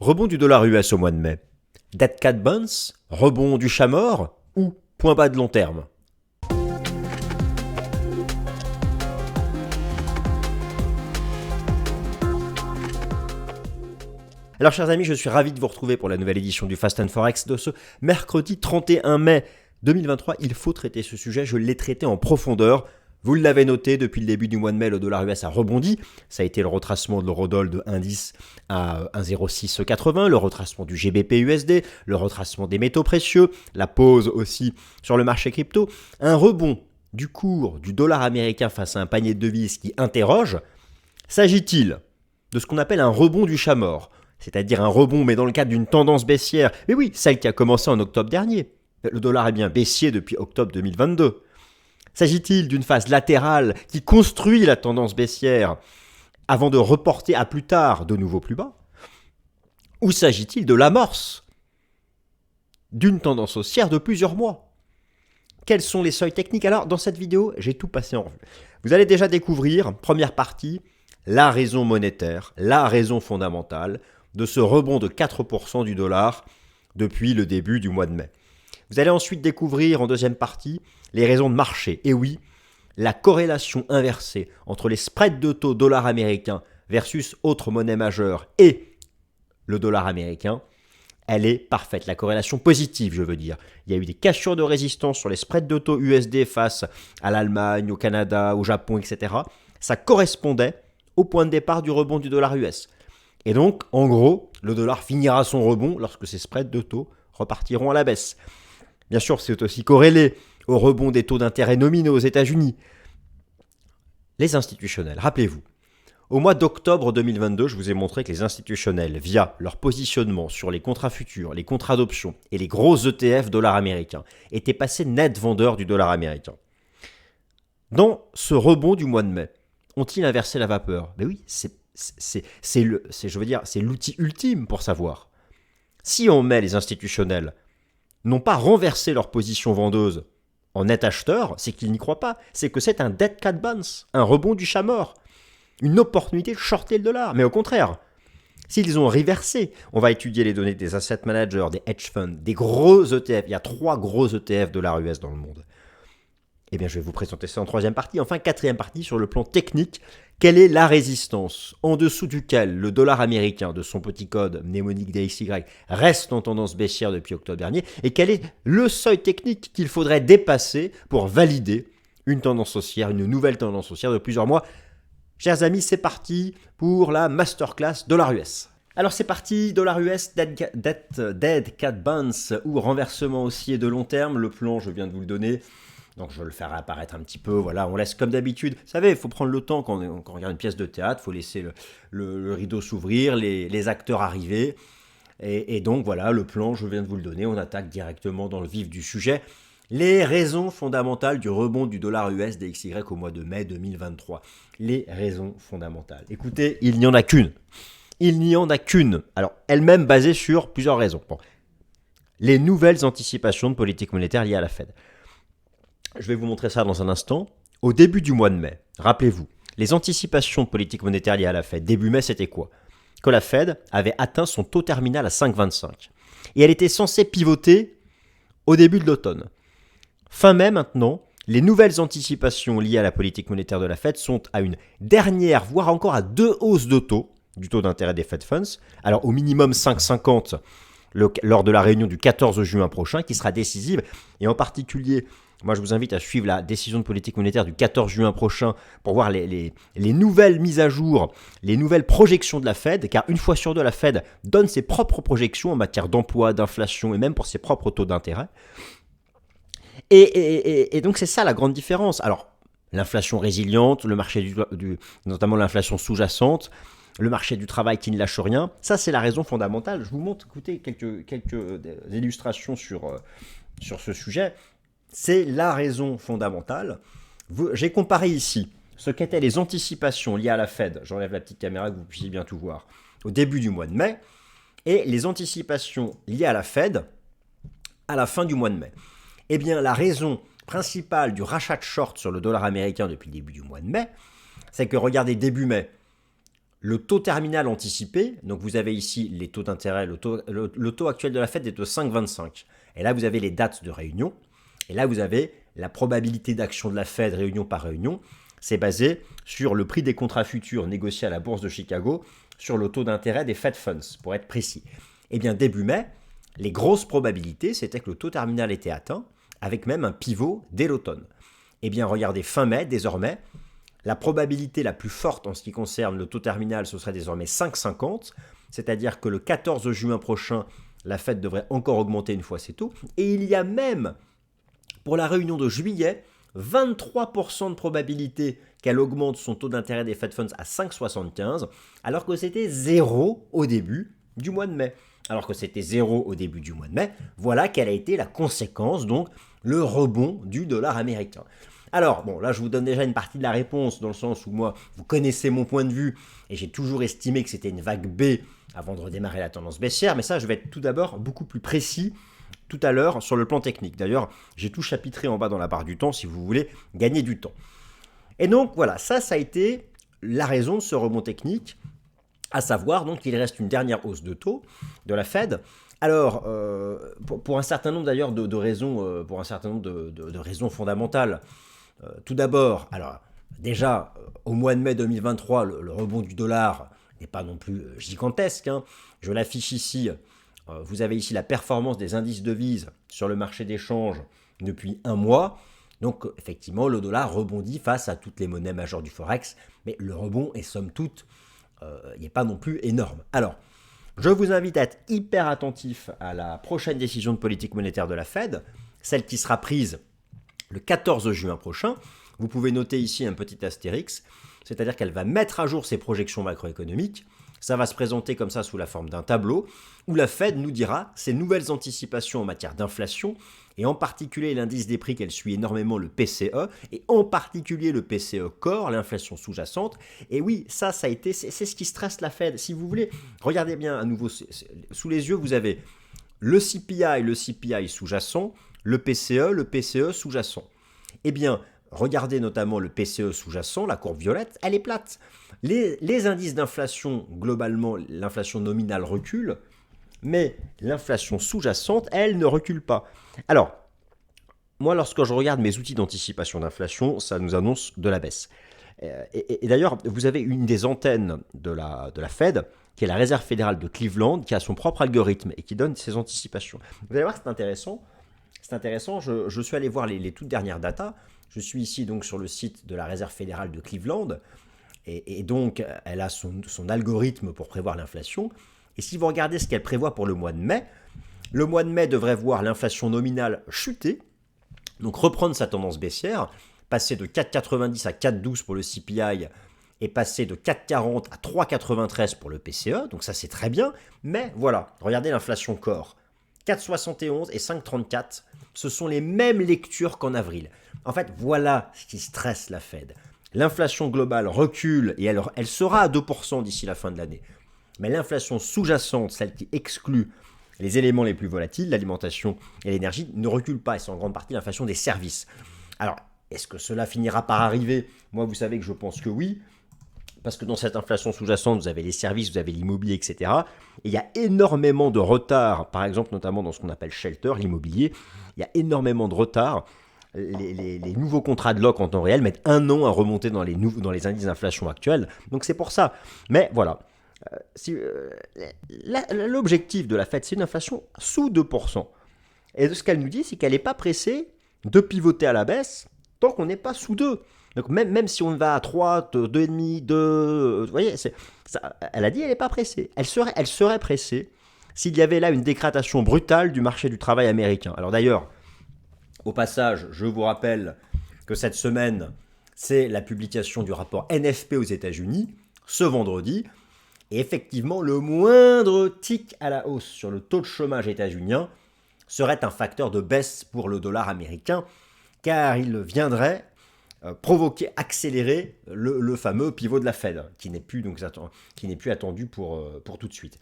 Rebond du dollar US au mois de mai. Dead cat bounce, rebond du chat mort ou point bas de long terme. Alors chers amis, je suis ravi de vous retrouver pour la nouvelle édition du Fast and Forex de ce mercredi 31 mai 2023. Il faut traiter ce sujet, je l'ai traité en profondeur. Vous l'avez noté, depuis le début du mois de mai, le dollar US a rebondi. Ça a été le retracement de l'eurodoll de 1,10 à 1,0680, le retracement du GBP USD, le retracement des métaux précieux, la pause aussi sur le marché crypto. Un rebond du cours du dollar américain face à un panier de devises qui interroge. S'agit-il de ce qu'on appelle un rebond du chat mort, c'est-à-dire un rebond mais dans le cadre d'une tendance baissière? Mais oui, celle qui a commencé en octobre dernier. Le dollar est bien baissier depuis octobre 2022. S'agit-il d'une phase latérale qui construit la tendance baissière avant de reporter à plus tard de nouveaux plus bas? Ou s'agit-il de l'amorce d'une tendance haussière de plusieurs mois? Quels sont les seuils techniques? Alors, dans cette vidéo, j'ai tout passé en revue. Vous allez déjà découvrir, première partie, la raison monétaire, la raison fondamentale de ce rebond de 4% du dollar depuis le début du mois de mai. Vous allez ensuite découvrir en deuxième partie les raisons de marché. Et oui, la corrélation inversée entre les spreads de taux dollar américain versus autres monnaies majeures et le dollar américain, elle est parfaite. La corrélation positive, je veux dire. Il y a eu des cassures de résistance sur les spreads de taux USD face à l'Allemagne, au Canada, au Japon, etc. Ça correspondait au point de départ du rebond du dollar US. Et donc, en gros, le dollar finira son rebond lorsque ces spreads de taux repartiront à la baisse. Bien sûr, c'est aussi corrélé au rebond des taux d'intérêt nominaux aux États-Unis. Les institutionnels, rappelez-vous, au mois d'octobre 2022, je vous ai montré que les institutionnels, via leur positionnement sur les contrats futurs, les contrats d'options et les gros ETF dollars américains, étaient passés net vendeurs du dollar américain. Dans ce rebond du mois de mai, ont-ils inversé la vapeur? Ben oui, c'est l'outil ultime pour savoir. Si on met les institutionnels n'ont pas renversé leur position vendeuse en net acheteur, c'est qu'ils n'y croient pas. C'est que c'est un dead cat bounce, un rebond du chat mort, une opportunité de shorter le dollar. Mais au contraire, s'ils ont reversé, on va étudier les données des asset managers, des hedge funds, des gros ETF. Il y a 3 gros ETF dollar US dans le monde. Eh bien, je vais vous présenter ça en troisième partie. Enfin, quatrième partie, sur le plan technique, quelle est la résistance en dessous duquel le dollar américain, de son petit code mnémonique DXY, reste en tendance baissière depuis octobre dernier, et quel est le seuil technique qu'il faudrait dépasser pour valider une tendance haussière, une nouvelle tendance haussière de plusieurs mois. Chers amis, c'est parti pour la masterclass dollar US. Alors c'est parti, dollar US, dead cat bounce ou renversement haussier de long terme. Le plan, je viens de vous le donner. Donc je vais le faire apparaître un petit peu, voilà, on laisse comme d'habitude. Vous savez, il faut prendre le temps quand on regarde une pièce de théâtre, il faut laisser le rideau s'ouvrir, les acteurs arriver. Et donc voilà, le plan, je viens de vous le donner, on attaque directement dans le vif du sujet. Les raisons fondamentales du rebond du dollar US DXY au mois de mai 2023. Les raisons fondamentales. Écoutez, il n'y en a qu'une. Il n'y en a qu'une. Alors, elle-même basée sur plusieurs raisons. Bon. Les nouvelles anticipations de politique monétaire liées à la Fed. Je vais vous montrer ça dans un instant. Au début du mois de mai, rappelez-vous, les anticipations de politique monétaire liées à la Fed, début mai, c'était quoi? Que la Fed avait atteint son taux terminal à 5,25. Et elle était censée pivoter au début de l'automne. Fin mai maintenant, les nouvelles anticipations liées à la politique monétaire de la Fed sont à une dernière, voire encore à 2 hausses de taux, du taux d'intérêt des Fed Funds. Alors au minimum 5,50 lors de la réunion du 14 juin prochain, qui sera décisive, et en particulier... Moi, je vous invite à suivre la décision de politique monétaire du 14 juin prochain pour voir les nouvelles mises à jour, les nouvelles projections de la Fed, car une fois sur deux, la Fed donne ses propres projections en matière d'emploi, d'inflation et même pour ses propres taux d'intérêt. Et donc, c'est ça la grande différence. Alors, l'inflation résiliente, le marché notamment l'inflation sous-jacente, le marché du travail qui ne lâche rien, ça, c'est la raison fondamentale. Je vous montre, écoutez, quelques illustrations sur ce sujet. C'est la raison fondamentale. J'ai comparé ici ce qu'étaient les anticipations liées à la Fed. J'enlève la petite caméra que vous puissiez bien tout voir. Au début du mois de mai. Et les anticipations liées à la Fed à la fin du mois de mai. Eh bien, la raison principale du rachat de short sur le dollar américain depuis le début du mois de mai, c'est que regardez, début mai, le taux terminal anticipé, donc vous avez ici les taux d'intérêt, le taux actuel de la Fed est de 5,25. Et là, vous avez les dates de réunion. Et là, vous avez la probabilité d'action de la Fed réunion par réunion. C'est basé sur le prix des contrats futurs négociés à la bourse de Chicago, sur le taux d'intérêt des Fed Funds, pour être précis. Eh bien, début mai, les grosses probabilités, c'était que le taux terminal était atteint, avec même un pivot dès l'automne. Eh bien, regardez, fin mai, désormais, la probabilité la plus forte en ce qui concerne le taux terminal, ce serait désormais 5,50, c'est-à-dire que le 14 juin prochain, la Fed devrait encore augmenter une fois ses taux. Et il y a même, pour la réunion de juillet, 23% de probabilité qu'elle augmente son taux d'intérêt des Fed Funds à 5,75, alors que c'était 0 au début du mois de mai. Alors que c'était 0 au début du mois de mai, voilà quelle a été la conséquence, donc le rebond du dollar américain. Alors, bon, là, je vous donne déjà une partie de la réponse, dans le sens où moi, vous connaissez mon point de vue, et j'ai toujours estimé que c'était une vague B avant de redémarrer la tendance baissière, mais ça, je vais être tout d'abord beaucoup plus précis tout à l'heure sur le plan technique. D'ailleurs, j'ai tout chapitré en bas dans la barre du temps, si vous voulez gagner du temps. Et donc, voilà, ça a été la raison de ce rebond technique, à savoir donc qu'il reste une dernière hausse de taux de la Fed. Alors, pour un certain nombre d'ailleurs de raisons, pour un certain nombre de raisons fondamentales. Tout d'abord, alors déjà, au mois de mai 2023, le rebond du dollar n'est pas non plus gigantesque. Hein. Je l'affiche ici. Vous avez ici la performance des indices devises sur le marché d'échange depuis un mois. Donc, effectivement, le dollar rebondit face à toutes les monnaies majeures du Forex. Mais le rebond est somme toute, il n'est pas non plus énorme. Alors, je vous invite à être hyper attentif à la prochaine décision de politique monétaire de la Fed, celle qui sera prise le 14 juin prochain. Vous pouvez noter ici un petit astérix, c'est-à-dire qu'elle va mettre à jour ses projections macroéconomiques. Ça va se présenter comme ça sous la forme d'un tableau où la Fed nous dira ses nouvelles anticipations en matière d'inflation et en particulier l'indice des prix qu'elle suit énormément, le PCE, et en particulier le PCE Core, l'inflation sous-jacente. Et oui, ça a été, c'est ce qui stresse la Fed. Si vous voulez, regardez bien à nouveau, sous les yeux, vous avez le CPI sous-jacent, le PCE sous-jacent. Eh bien, regardez notamment le PCE sous-jacent, la courbe violette, elle est plate. Les indices d'inflation, globalement, l'inflation nominale recule, mais l'inflation sous-jacente, elle ne recule pas. Alors, moi, lorsque je regarde mes outils d'anticipation d'inflation, ça nous annonce de la baisse. Et d'ailleurs, vous avez une des antennes de la Fed, qui est la Réserve fédérale de Cleveland, qui a son propre algorithme et qui donne ses anticipations. Vous allez voir, c'est intéressant. C'est intéressant, je suis allé voir les toutes dernières datas. Je suis ici donc sur le site de la Réserve fédérale de Cleveland. Et donc, elle a son algorithme pour prévoir l'inflation. Et si vous regardez ce qu'elle prévoit pour le mois de mai devrait voir l'inflation nominale chuter, donc reprendre sa tendance baissière, passer de 4,90 à 4,12 pour le CPI et passer de 4,40 à 3,93 pour le PCE. Donc ça, c'est très bien. Mais voilà, regardez l'inflation core. 4,71 et 5,34, ce sont les mêmes lectures qu'en avril. En fait, voilà ce qui stresse la Fed. L'inflation globale recule et elle sera à 2% d'ici la fin de l'année. Mais l'inflation sous-jacente, celle qui exclut les éléments les plus volatiles, l'alimentation et l'énergie, ne recule pas. Et c'est en grande partie l'inflation des services. Alors, est-ce que cela finira par arriver? Moi, vous savez que je pense que oui. Parce que dans cette inflation sous-jacente, vous avez les services, vous avez l'immobilier, etc. Et il y a énormément de retard, par exemple, notamment dans ce qu'on appelle shelter, l'immobilier. Il y a énormément de retard. Les nouveaux contrats de loc en temps réel mettent 1 an à remonter dans les indices d'inflation actuels. Donc c'est pour ça. Mais voilà. L'objectif de la Fed, c'est une inflation sous 2%. Et ce qu'elle nous dit, c'est qu'elle n'est pas pressée de pivoter à la baisse tant qu'on n'est pas sous 2. Donc même si on va à 3, 2,5, 2, vous voyez, elle a dit qu'elle n'est pas pressée. Elle serait pressée s'il y avait là une dégradation brutale du marché du travail américain. Alors d'ailleurs, au passage, je vous rappelle que cette semaine, c'est la publication du rapport NFP aux États-Unis, ce vendredi. Et effectivement, le moindre tic à la hausse sur le taux de chômage états-unien serait un facteur de baisse pour le dollar américain, car il viendrait provoquer, accélérer le fameux pivot de la Fed, qui n'est plus attendu pour tout de suite.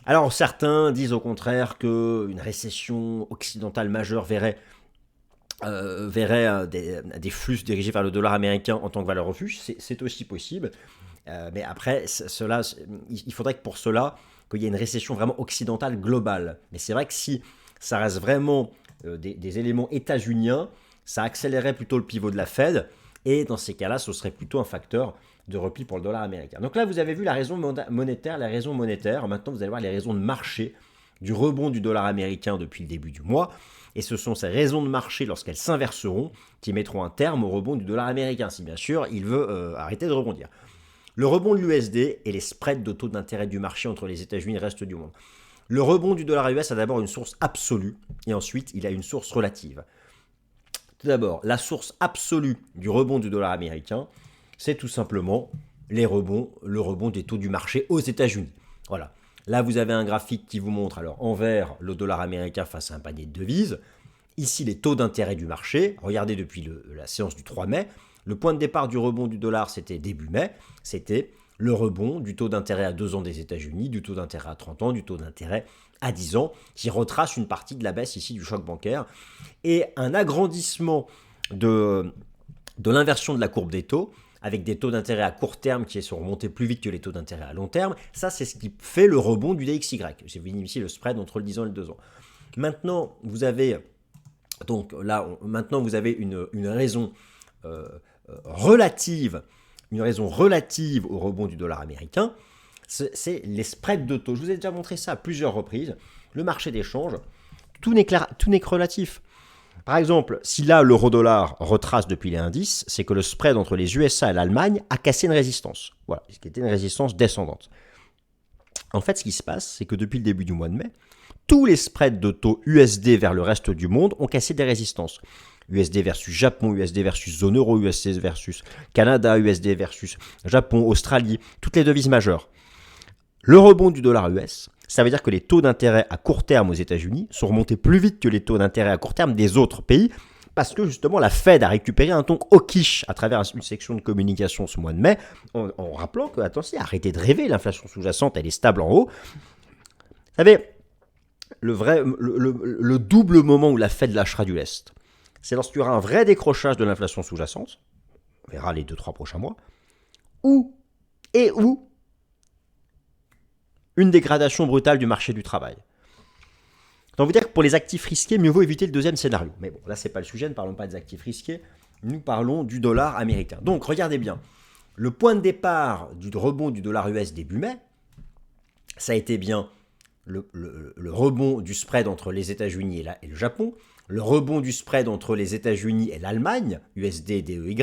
Alors certains disent au contraire qu'une récession occidentale majeure verrait des flux dirigés vers le dollar américain en tant que valeur refuge, c'est aussi possible. Mais après, il faudrait que pour cela, qu'il y ait une récession vraiment occidentale globale. Mais c'est vrai que si ça reste vraiment des éléments états-uniens, ça accélérerait plutôt le pivot de la Fed. Et dans ces cas-là, ce serait plutôt un facteur de repli pour le dollar américain. Donc là, vous avez vu la raison monétaire, la raison monétaire. Maintenant, vous allez voir les raisons de marché du rebond du dollar américain depuis le début du mois. Et ce sont ces raisons de marché, lorsqu'elles s'inverseront, qui mettront un terme au rebond du dollar américain, si bien sûr il veut arrêter de rebondir. Le rebond de l'USD et les spreads de taux d'intérêt du marché entre les États-Unis et le reste du monde. Le rebond du dollar US a d'abord une source absolue et ensuite il a une source relative. Tout d'abord, la source absolue du rebond du dollar américain, c'est tout simplement le rebond des taux du marché aux États-Unis. Voilà. Là, vous avez un graphique qui vous montre, alors en vert, le dollar américain face à un panier de devises. Ici, les taux d'intérêt du marché. Regardez depuis la séance du 3 mai. Le point de départ du rebond du dollar, c'était début mai. C'était le rebond du taux d'intérêt à 2 ans des États-Unis, du taux d'intérêt à 30 ans, du taux d'intérêt à 10 ans, qui retrace une partie de la baisse ici du choc bancaire. Et un agrandissement de l'inversion de la courbe des taux, avec des taux d'intérêt à court terme qui sont remontés plus vite que les taux d'intérêt à long terme. Ça, c'est ce qui fait le rebond du DXY. C'est ici le spread entre le 10 ans et le 2 ans. Maintenant, vous avez une raison relative au rebond du dollar américain. C'est les spreads de taux. Je vous ai déjà montré ça à plusieurs reprises. Le marché d'échange, tout n'est que relatif. Par exemple, si là l'euro-dollar retrace depuis les indices, c'est que le spread entre les USA et l'Allemagne a cassé une résistance. Voilà, ce qui était une résistance descendante. En fait, ce qui se passe, c'est que depuis le début du mois de mai, tous les spreads de taux USD vers le reste du monde ont cassé des résistances. USD versus Japon, USD versus zone euro, USD versus Canada, USD versus Japon, Australie, toutes les devises majeures. Le rebond du dollar US, ça veut dire que les taux d'intérêt à court terme aux États-Unis sont remontés plus vite que les taux d'intérêt à court terme des autres pays, parce que justement la Fed a récupéré un ton hawkish à travers une section de communication ce mois de mai, en rappelant que, attention, arrêtez de rêver, l'inflation sous-jacente, elle est stable en haut. Vous savez, le double moment où la Fed lâchera du lest, c'est lorsqu'il y aura un vrai décrochage de l'inflation sous-jacente, on verra les 2-3 prochains mois, ou une dégradation brutale du marché du travail. Donc, vous dire que pour les actifs risqués, mieux vaut éviter le deuxième scénario. Mais bon, là, ce n'est pas le sujet, ne parlons pas des actifs risqués, nous parlons du dollar américain. Donc, regardez bien, le point de départ du rebond du dollar US début mai, ça a été bien le rebond du spread entre les États-Unis et le Japon, le rebond du spread entre les États-Unis et l'Allemagne, USD, DEY,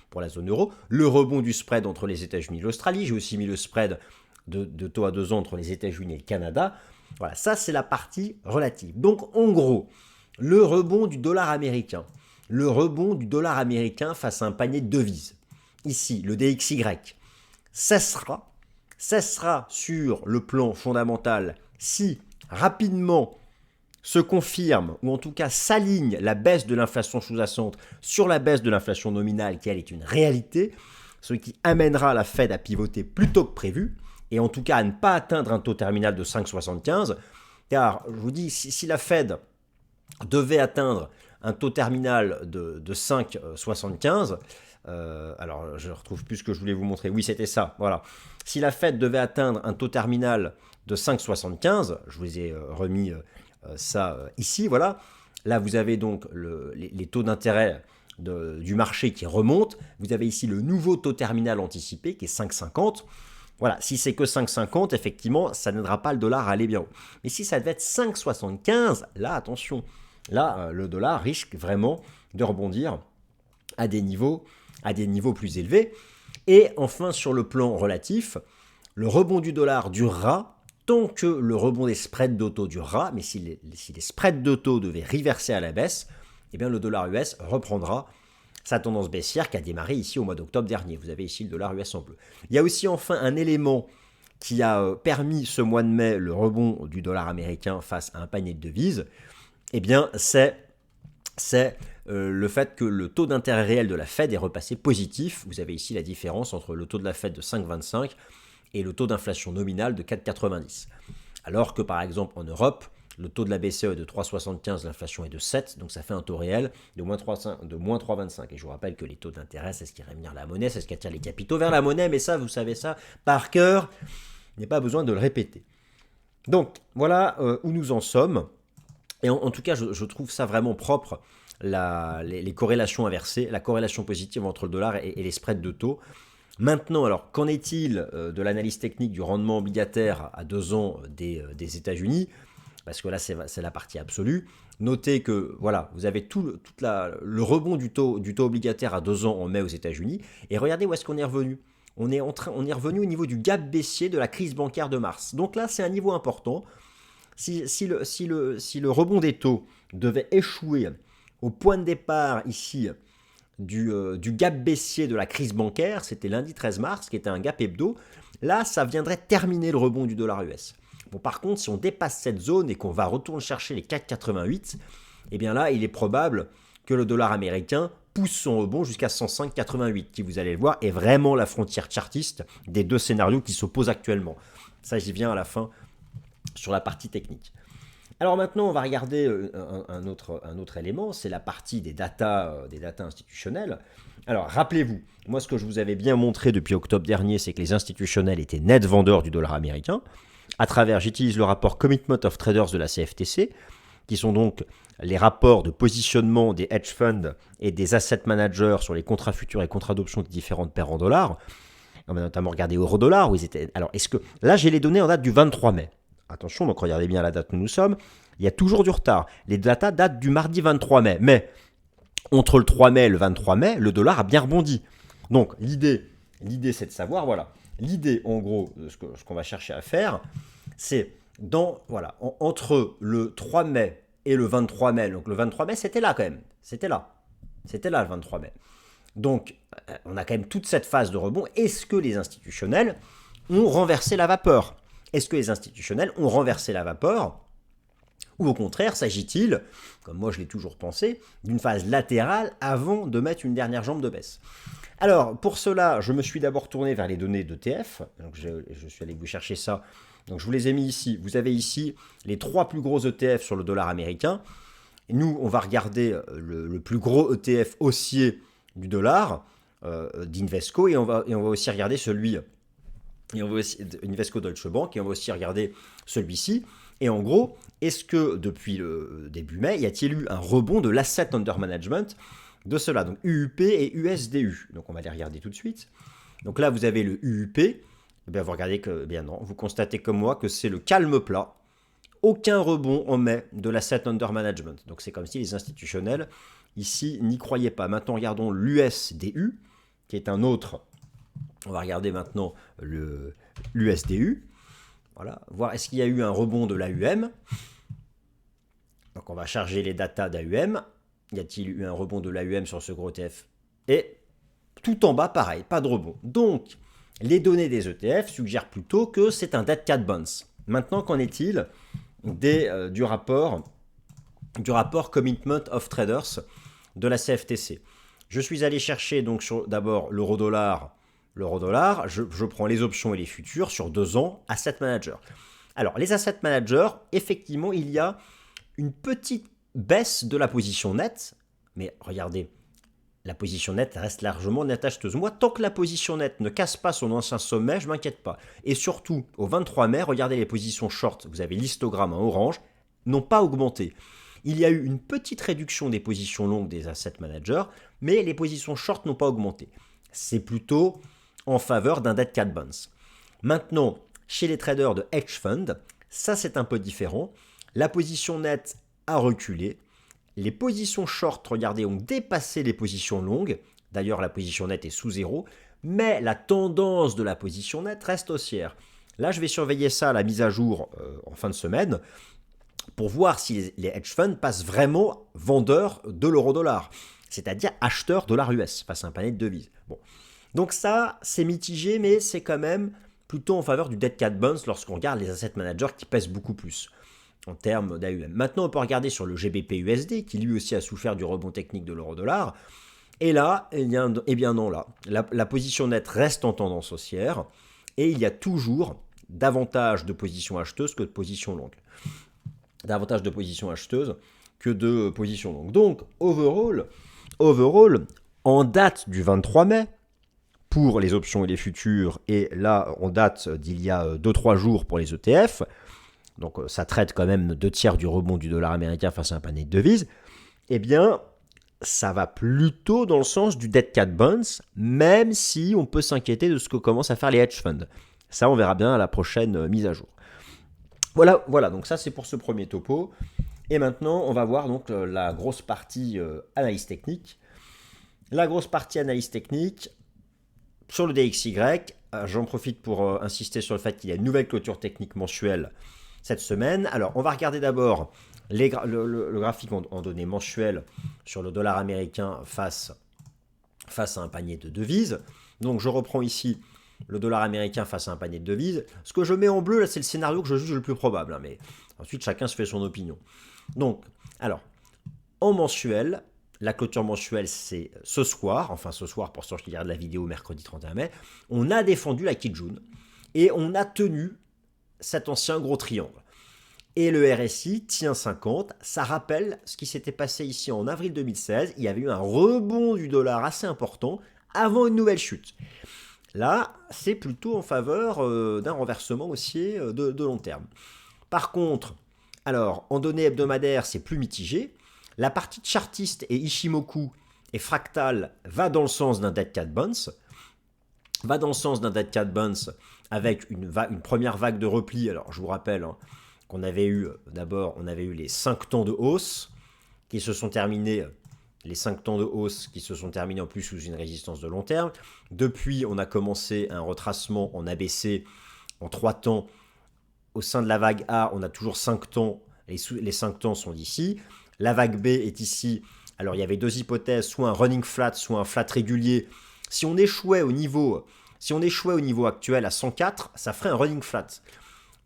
pour la zone euro, le rebond du spread entre les États-Unis et l'Australie, j'ai aussi mis le spread de taux à 2 ans entre les États-Unis et le Canada. Voilà, ça c'est la partie relative. Donc en gros, le rebond du dollar américain face à un panier de devises, ici le DXY, cessera sur le plan fondamental si rapidement se confirme, ou en tout cas s'aligne la baisse de l'inflation sous-jacente sur la baisse de l'inflation nominale qui elle est une réalité, ce qui amènera la Fed à pivoter plus tôt que prévu, et en tout cas à ne pas atteindre un taux terminal de 5,75, car je vous dis, si la Fed devait atteindre un taux terminal de 5,75, alors je ne retrouve plus ce que je voulais vous montrer, oui c'était ça, voilà. Si la Fed devait atteindre un taux terminal de 5,75, je vous ai remis ça ici, voilà. Là vous avez donc les taux d'intérêt du marché qui remontent, vous avez ici le nouveau taux terminal anticipé qui est 5,50. Voilà, si c'est que 5,50, effectivement, ça n'aidera pas le dollar à aller bien haut. Mais si ça devait être 5,75, là, attention, là, le dollar risque vraiment de rebondir à des niveaux plus élevés. Et enfin, sur le plan relatif, le rebond du dollar durera tant que le rebond des spreads d'auto durera. Mais si les spreads d'auto devaient reverser à la baisse, eh bien, le dollar US reprendra sa tendance baissière qui a démarré ici au mois d'octobre dernier. Vous avez ici le dollar US en bleu. Il y a aussi enfin un élément qui a permis ce mois de mai le rebond du dollar américain face à un panier de devises. Eh bien, c'est le fait que le taux d'intérêt réel de la Fed est repassé positif. Vous avez ici la différence entre le taux de la Fed de 5,25 et le taux d'inflation nominale de 4,90. Alors que par exemple en Europe, Le taux de la BCE est de 3,75, l'inflation est de 7, donc ça fait un taux réel de moins 3,25. Et je vous rappelle que les taux d'intérêt, c'est ce qui rémunère la monnaie, c'est ce qui attire les capitaux vers la monnaie, mais ça, vous savez ça par cœur, il n'y a pas besoin de le répéter. Donc, voilà où nous en sommes. Et en tout cas, je trouve ça vraiment propre, les corrélations inversées, la corrélation positive entre le dollar et les spreads de taux. Maintenant, alors, qu'en est-il de l'analyse technique du rendement obligataire à 2 ans des États-Unis? Parce que là, c'est la partie absolue. Notez que voilà, vous avez tout le rebond du taux obligataire à 2 ans en mai aux États-Unis. Et regardez où est-ce qu'on est revenu. On est revenu au niveau du gap baissier de la crise bancaire de mars. Donc là, c'est un niveau important. Si le rebond des taux devait échouer au point de départ ici du gap baissier de la crise bancaire, c'était lundi 13 mars, qui était un gap hebdo, là, ça viendrait terminer le rebond du dollar US. Bon, par contre, si on dépasse cette zone et qu'on va retourner chercher les 4,88, eh bien là, il est probable que le dollar américain pousse son rebond jusqu'à 105,88, qui, vous allez le voir, est vraiment la frontière chartiste des deux scénarios qui s'opposent actuellement. Ça, j'y viens à la fin sur la partie technique. Alors maintenant, on va regarder un autre élément, c'est la partie des datas institutionnelles. Alors rappelez-vous, moi ce que je vous avais bien montré depuis octobre dernier, c'est que les institutionnels étaient net vendeurs du dollar américain. À travers, j'utilise le rapport Commitment of Traders de la CFTC, qui sont donc les rapports de positionnement des hedge funds et des asset managers sur les contrats futurs et contrats d'options de différentes paires en dollars. On va notamment regarder euro-dollar, où ils étaient. Alors, là, j'ai les données en date du 23 mai. Attention, donc regardez bien la date où nous sommes. Il y a toujours du retard. Les datas datent du mardi 23 mai. Mais entre le 3 mai et le 23 mai, le dollar a bien rebondi. Donc l'idée c'est de savoir, voilà. L'idée, en gros, ce qu'on va chercher à faire, c'est entre le 3 mai et le 23 mai. Donc le 23 mai, c'était là quand même. C'était là le 23 mai. Donc, on a quand même toute cette phase de rebond. Est-ce que les institutionnels ont renversé la vapeur ? Est-ce que les institutionnels ont renversé la vapeur ? Ou au contraire, s'agit-il, comme moi je l'ai toujours pensé, d'une phase latérale avant de mettre une dernière jambe de baisse ? Alors, pour cela, je me suis d'abord tourné vers les données d'ETF. Donc, je suis allé vous chercher ça. Donc, je vous les ai mis ici. Vous avez ici les 3 plus gros ETF sur le dollar américain. Et nous, on va regarder le plus gros ETF haussier du dollar, d'Invesco, et on va aussi regarder celui... Et on va aussi Invesco Deutsche Bank, et on va aussi regarder celui-ci. Et en gros, est-ce que depuis le début mai, y a-t-il eu un rebond de l'asset under management de cela? Donc UUP et USDU. Donc on va les regarder tout de suite. Donc là, vous avez le UUP. Eh bien, vous regardez que, non, vous constatez comme moi que c'est le calme plat. Aucun rebond en mai de l'asset under management. Donc c'est comme si les institutionnels ici n'y croyaient pas. Maintenant, regardons l'USDU, qui est un autre. On va regarder maintenant l'USDU. Voilà, voir est-ce qu'il y a eu un rebond de l'AUM. Donc on va charger les datas d'AUM. Y a-t-il eu un rebond de l'AUM sur ce gros ETF? Et tout en bas, pareil, pas de rebond. Donc, les données des ETF suggèrent plutôt que c'est un dead cat bounce. Maintenant, qu'en est-il du rapport Commitment of Traders de la CFTC? Je suis allé chercher donc d'abord l'euro-dollar. Je prends les options et les futurs sur 2 ans, Asset Manager. Alors, les Asset Managers, effectivement, il y a une petite baisse de la position nette, mais regardez, la position nette reste largement nette acheteuse. Moi, tant que la position nette ne casse pas son ancien sommet, je ne m'inquiète pas. Et surtout, au 23 mai, regardez les positions short, vous avez l'histogramme en orange, n'ont pas augmenté. Il y a eu une petite réduction des positions longues des Asset Managers, mais les positions short n'ont pas augmenté. C'est plutôt en faveur d'un dead cat bounce. Maintenant, chez les traders de hedge fund, ça c'est un peu différent. La position nette a reculé. Les positions short, regardez, ont dépassé les positions longues. D'ailleurs, la position nette est sous zéro. Mais la tendance de la position nette reste haussière. Là, je vais surveiller ça à la mise à jour en fin de semaine pour voir si les hedge funds passent vraiment vendeurs de l'euro-dollar, c'est-à-dire acheteurs dollar US face à un panier de devises. Bon. Donc ça, c'est mitigé, mais c'est quand même plutôt en faveur du dead cat bounce lorsqu'on regarde les asset managers qui pèsent beaucoup plus en termes d'AUM. Maintenant, on peut regarder sur le GBP-USD, qui lui aussi a souffert du rebond technique de l'euro-dollar. Et là, eh bien non, là, la position nette reste en tendance haussière, et il y a toujours davantage de positions acheteuses que de positions longues. davantage de positions acheteuses que de positions longues. Donc, overall, en date du 23 mai, pour les options et les futurs, et là, en date d'il y a 2-3 jours pour les ETF, donc ça traite quand même 2/3 du rebond du dollar américain face à un panier de devises, eh bien, ça va plutôt dans le sens du dead cat bonds, même si on peut s'inquiéter de ce que commencent à faire les hedge funds. Ça, on verra bien à la prochaine mise à jour. Voilà, donc ça c'est pour ce premier topo. Et maintenant, on va voir donc la grosse partie analyse technique. La grosse partie analyse technique, sur le DXY, j'en profite pour insister sur le fait qu'il y a une nouvelle clôture technique mensuelle cette semaine. Alors, on va regarder d'abord le graphique en données mensuelles sur le dollar américain face à un panier de devises. Donc, je reprends ici le dollar américain face à un panier de devises. Ce que je mets en bleu, là, c'est le scénario que je juge le plus probable. Mais ensuite, chacun se fait son opinion. Donc, alors, en mensuel, la clôture mensuelle, c'est ce soir, pour ceux qui regardent la vidéo mercredi 31 mai, on a défendu la Kijun et on a tenu cet ancien gros triangle. Et le RSI tient 50, ça rappelle ce qui s'était passé ici en avril 2016, il y avait eu un rebond du dollar assez important avant une nouvelle chute. Là, c'est plutôt en faveur d'un renversement haussier de long terme. Par contre, alors, en données hebdomadaires, c'est plus mitigé. La partie chartiste et Ishimoku et fractal va dans le sens d'un dead cat bounce. Avec une première vague de repli. Alors, je vous rappelle qu'on avait eu, d'abord, on avait eu les 5 temps de hausse qui se sont terminés. Les 5 temps de hausse qui se sont terminés en plus sous une résistance de long terme. Depuis, on a commencé un retracement en ABC en 3 temps. Au sein de la vague A, on a toujours 5 temps. Les 5 temps sont d'ici. La vague B est ici. Alors, il y avait 2 hypothèses, soit un running flat, soit un flat régulier. Si on échouait au niveau actuel à 104, ça ferait un running flat.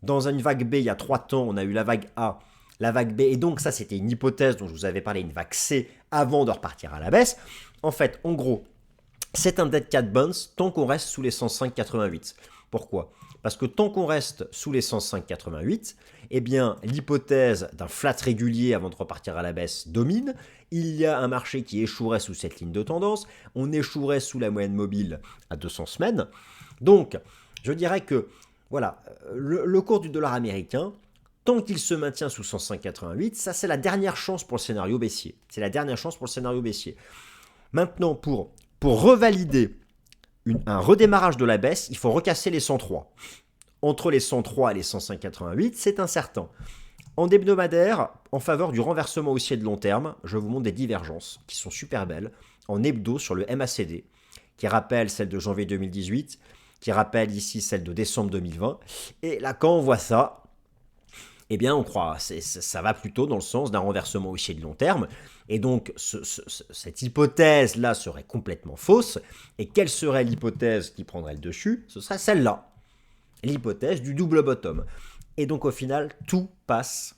Dans une vague B, il y a 3 temps, on a eu la vague A, la vague B, et donc ça, c'était une hypothèse dont je vous avais parlé, une vague C, avant de repartir à la baisse. En fait, en gros, c'est un dead cat bounce tant qu'on reste sous les 105,88. Pourquoi ? Parce que tant qu'on reste sous les 105,88, eh bien, l'hypothèse d'un flat régulier avant de repartir à la baisse domine. Il y a un marché qui échouerait sous cette ligne de tendance. On échouerait sous la moyenne mobile à 200 semaines. Donc, je dirais que voilà, le cours du dollar américain, tant qu'il se maintient sous 105,88, ça c'est la dernière chance pour le scénario baissier. Maintenant, pour revalider un redémarrage de la baisse, il faut recasser les 103. Entre les 103 et les 105,88, c'est incertain. En hebdomadaire, en faveur du renversement haussier de long terme, je vous montre des divergences qui sont super belles en hebdo sur le MACD, qui rappelle celle de janvier 2018, qui rappelle ici celle de décembre 2020. Et là, quand on voit ça, eh bien, on croit, ça va plutôt dans le sens d'un renversement haussier de long terme. Et donc, cette hypothèse-là serait complètement fausse. Et quelle serait l'hypothèse qui prendrait le dessus ? Ce serait celle-là, l'hypothèse du double bottom. Et donc, au final, tout passe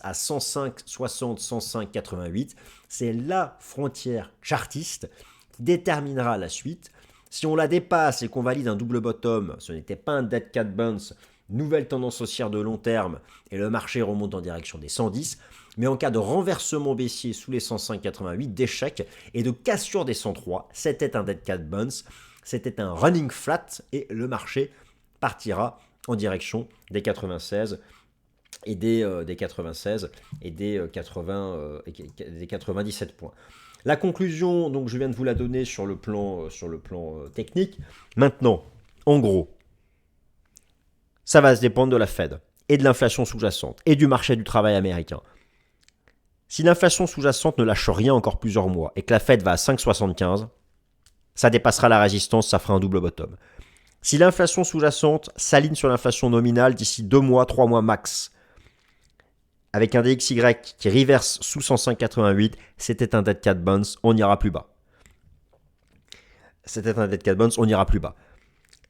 à 105, 60, 105, 88. C'est la frontière chartiste qui déterminera la suite. Si on la dépasse et qu'on valide un double bottom, ce n'était pas un dead cat bounce, nouvelle tendance haussière de long terme et le marché remonte en direction des 110. Mais en cas de renversement baissier sous les 105,88, d'échec et de cassure des 103, c'était un dead cat bounce, c'était un running flat et le marché partira en direction des 96 et des 97 points. La conclusion, donc je viens de vous la donner sur le plan technique. Maintenant, en gros, ça va se dépendre de la Fed et de l'inflation sous-jacente et du marché du travail américain. Si l'inflation sous-jacente ne lâche rien encore plusieurs mois et que la Fed va à 5,75, ça dépassera la résistance, ça fera un double bottom. Si l'inflation sous-jacente s'aligne sur l'inflation nominale d'ici 2 mois, 3 mois max, avec un DXY qui reverse sous 105,88, c'était un dead cat bounce, on n'ira plus bas.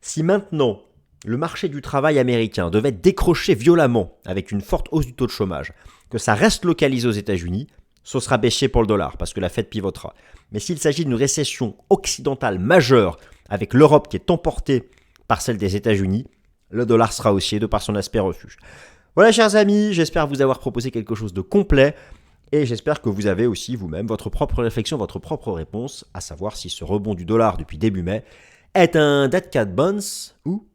Si maintenant, le marché du travail américain devait décrocher violemment avec une forte hausse du taux de chômage, que ça reste localisé aux États-Unis, ce sera baissier pour le dollar parce que la Fed pivotera. Mais s'il s'agit d'une récession occidentale majeure avec l'Europe qui est emportée par celle des États-Unis, le dollar sera haussier de par son aspect refuge. Voilà chers amis, j'espère vous avoir proposé quelque chose de complet et j'espère que vous avez aussi vous-même votre propre réflexion, votre propre réponse, à savoir si ce rebond du dollar depuis début mai est un dead cat bounce ou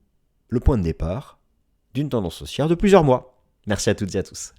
le point de départ d'une tendance haussière de plusieurs mois. Merci à toutes et à tous.